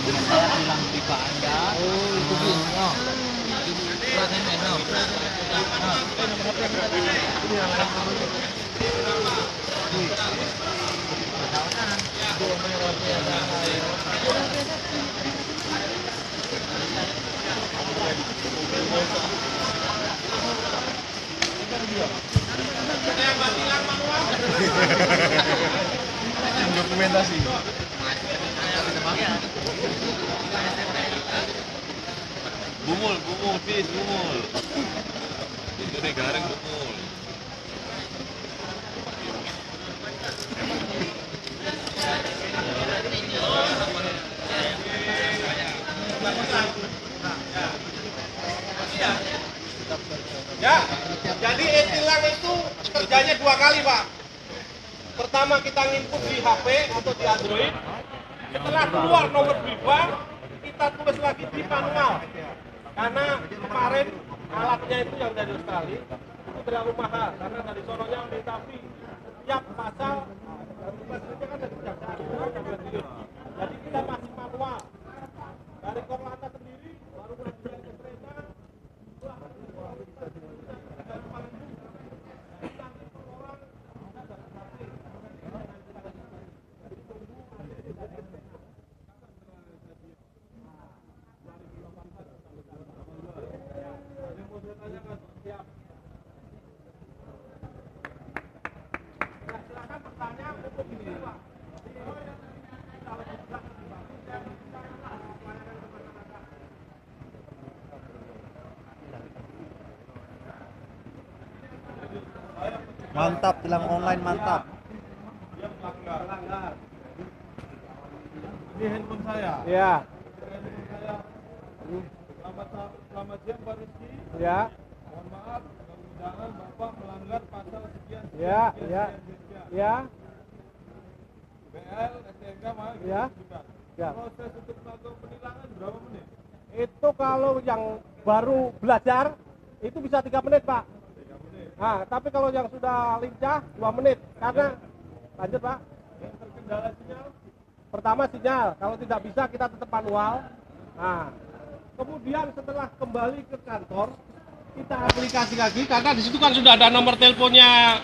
Saya bilang pipa Anda. Oh, itu Bu. Oh. Itu surat SMS, no. Dokumentasi. Bumul, bis, bumul. Itu nih garing bumul. Ya, jadi e-tilang itu kerjanya 2 kali, Pak. Pertama kita nginput di HP atau di Android. Setelah keluar nomor BRIFA, kita tulis lagi di manual. Karena kemarin alatnya itu yang dari Australia itu terlalu mahal. Karena dari sononya minta fee setiap pasal dan tugasnya kan dari kejaksaan. Jadi kita masih manual. Dari Korlantas sendiri baru mengajukan ke kereta. Mantap, tilang online mantap. Dia pelanggar. Ini handphone saya. Ya. Handphone saya. Selamat siang Pak Rizky. Ya. Mohon maaf, mudah-mudahan Bapak melanggar pasal sekian. Ya. Ya. BL, STNK, mah gitu. Ya. Ya. Proses untuk melakukan penilangan berapa menit? Itu kalau yang baru belajar itu bisa 3 menit, Pak. 3 menit. Nah, tapi kalau yang sudah lincah 2 menit. Karena lanjut, Pak. Yang terkendala sinyal? Pertama sinyal, kalau tidak bisa kita tetap manual. Nah, kemudian setelah kembali ke kantor, kita aplikasi lagi karena di situ kan sudah ada nomor teleponnya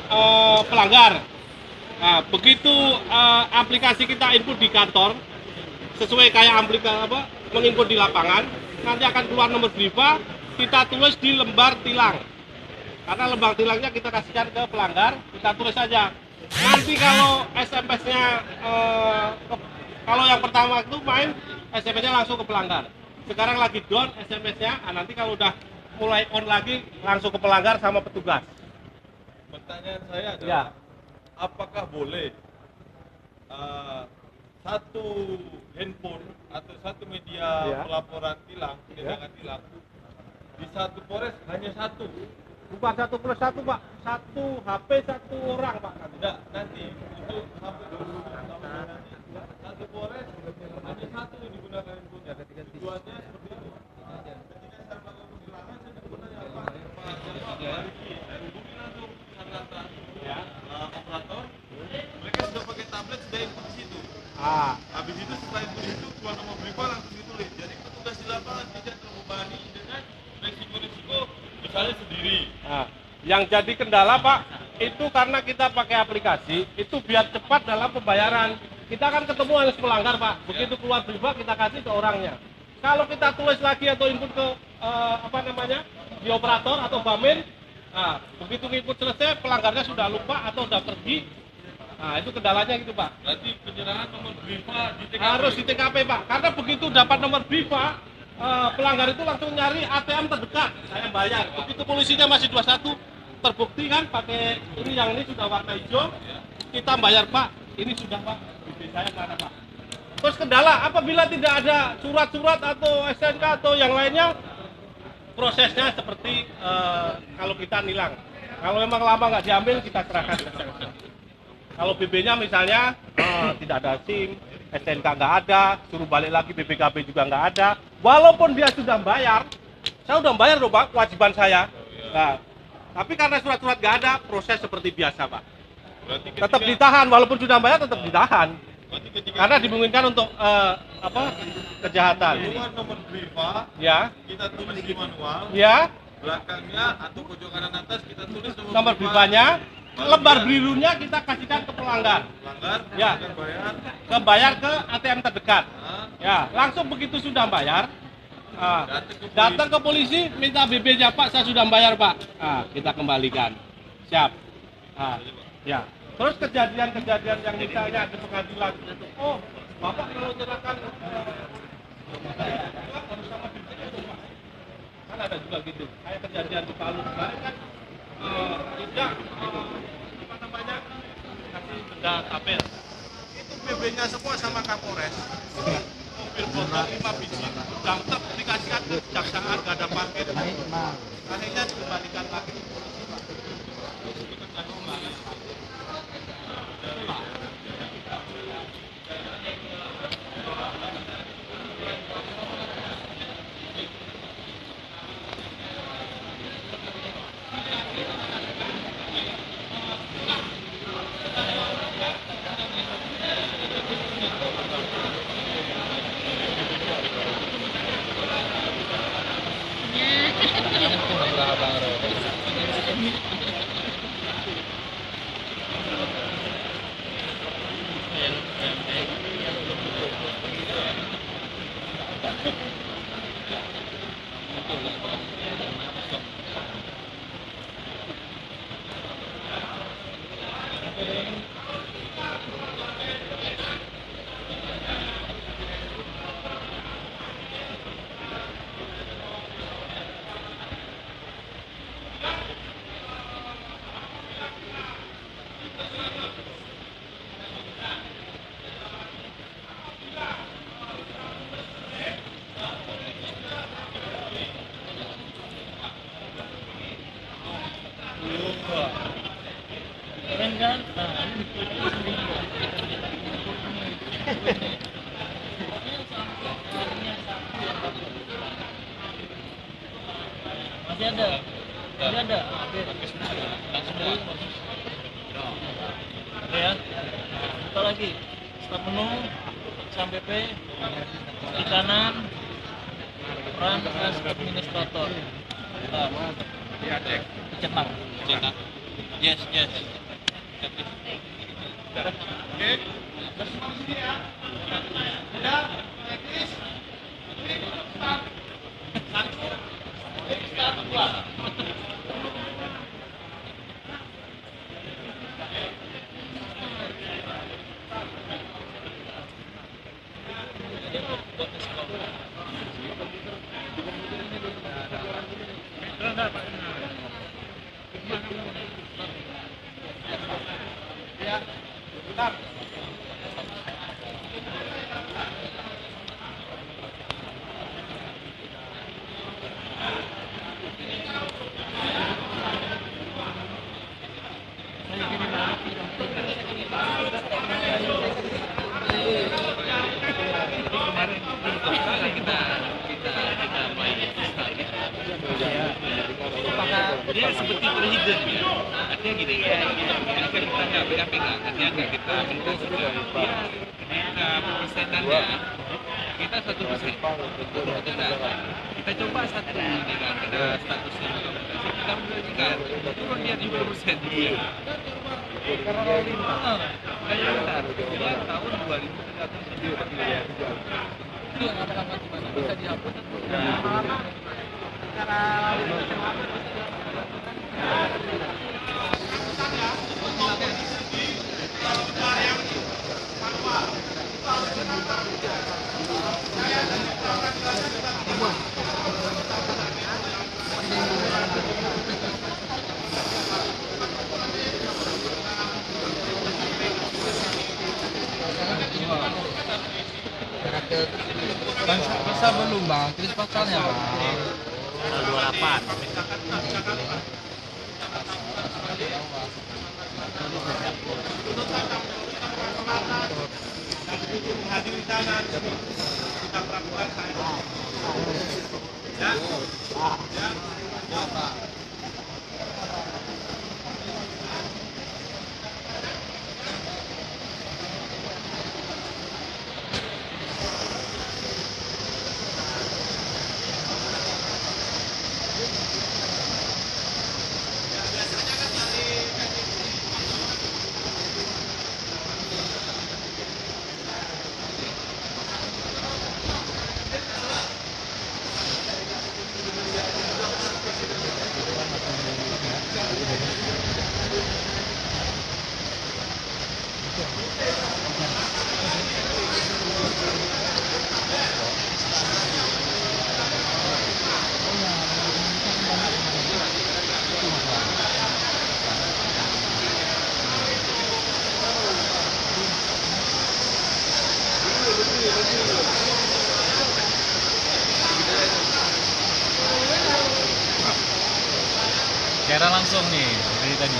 pelanggar. Nah, begitu aplikasi kita input di kantor, sesuai kayak menginput di lapangan, nanti akan keluar nomor BRIFA, kita tulis di lembar tilang. Karena lembar tilangnya kita kasihkan ke pelanggar, kita tulis saja. Nanti kalau SMS-nya kalau yang pertama itu main SMS-nya langsung ke pelanggar. Sekarang lagi down SMS-nya, nanti kalau udah mulai on lagi langsung ke pelanggar sama petugas. Pertanyaan saya adalah, Ya. apakah boleh satu handphone atau satu media Ya. pelaporan tilang, tindakan tilang, di satu Polres hanya satu? Bukan 1+1, Pak. Satu HP, satu orang, Pak. Tidak, nanti untuk sampai 2000 nanti satu Polres hanya satu yang digunakan handphone. Tujuannya seperti itu. Ketika saya melakukan penilangan, saya bertanya Pak Riki, saya hubungi langsung Sangatta, operator. Mereka sudah pakai tablet, sudah input di situ. Habis itu setelah input itu keluar nomor BRIFA langsung ditulis. Jadi petugas di lapangan tidak terbebani dengan resiko-resiko misalnya sendiri. Nah, yang jadi kendala, Pak, itu karena kita pakai aplikasi, itu biar cepat dalam pembayaran. Kita akan ketemu harus pelanggar, Pak. Begitu keluar BRIFA kita kasih ke orangnya. Kalau kita tulis lagi atau input ke di operator atau bamin, nah, begitu input selesai pelanggarnya sudah lupa atau sudah pergi. Nah, itu kendalanya gitu, Pak. Berarti penyerahan nomor BRIFA di TKP. Harus di TKP, Pak. Karena begitu dapat nomor BRIFA, pelanggar itu langsung nyari ATM terdekat. Saya bayar. Begitu polisinya masih 21, terbukti kan pakai ini sudah warna hijau. Kita bayar, Pak. Ini sudah, Pak. BB saya mana, Pak? Terus kendala apabila tidak ada surat-surat atau SNK atau yang lainnya, prosesnya seperti kalau kita nilang. Kalau memang lama nggak diambil, kita serahkan. Kalau BB-nya misalnya tidak ada SIM, SNK nggak ada, suruh balik lagi BPKB juga nggak ada. Walaupun dia sudah bayar, saya sudah bayar loh, Pak, kewajiban saya. Nah, tapi karena surat-surat nggak ada, proses seperti biasa, Pak. Berarti Tetap ditahan, walaupun sudah bayar tetap ditahan. Berarti ketika Karena dimungkinkan untuk kejahatan. keluar nomor BRIVA, Ya, kita tulis di manual, ya, belakangnya atau pojok kanan atas kita tulis nomor BRIVA-nya, lembar birunya kita kasihkan ke pelanggan. pelanggar, Ya. akan bayar. Bayar ke ATM terdekat. Nah, Ya, langsung begitu sudah bayar, datang ke polisi, minta BB-nya, Pak, saya sudah bayar, Pak. Kita kembalikan. Siap. Ya. Terus kejadian-kejadian yang misalnya di pengadilan, oh, Bapak kalau menyerahkan harus sama BB itu, Pak. Kan ada juga gitu. Kayak kejadian di Palu kemarin kan, tidak, apa namanya, kasih benda tapel. Itu BB-nya semua sama Kapolres. Mobil bongkar 5 biji, udah truk dikasihkan ke kejaksaan, gak ada parkir. Akhirnya dikembalikan lagi ke polisi, Pak. Itu kan kembali. Masih ada. Langsung beli. Oke ya. Kita lagi. Start menu, sampai PP, di kanan, peran as administrator. Ya, cek. Cetak. Cetak. Yes. Oke. Semua di sini ya. Udah, teknis. Start. Satu. Start dua. Ya, bentar. Dia seperti presiden ya, artinya gini ya, kan kita nggak pegang-pegang, artinya nggak kita minta juga dia persenannya kita 1%, kita coba satu ini kan, ada statusnya kita mengajukan turun dia 20% dia karena lima kayak bentar dia tahun 2003 itu yang lama-lama gimana bisa dihapus lama-lama cara Bisa belum bang? Tulis pasalnya bang. 28 Hadir di sana kita perlakukan saya. Ya. Merah langsung nih dari tadi.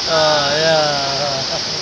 Oh ya.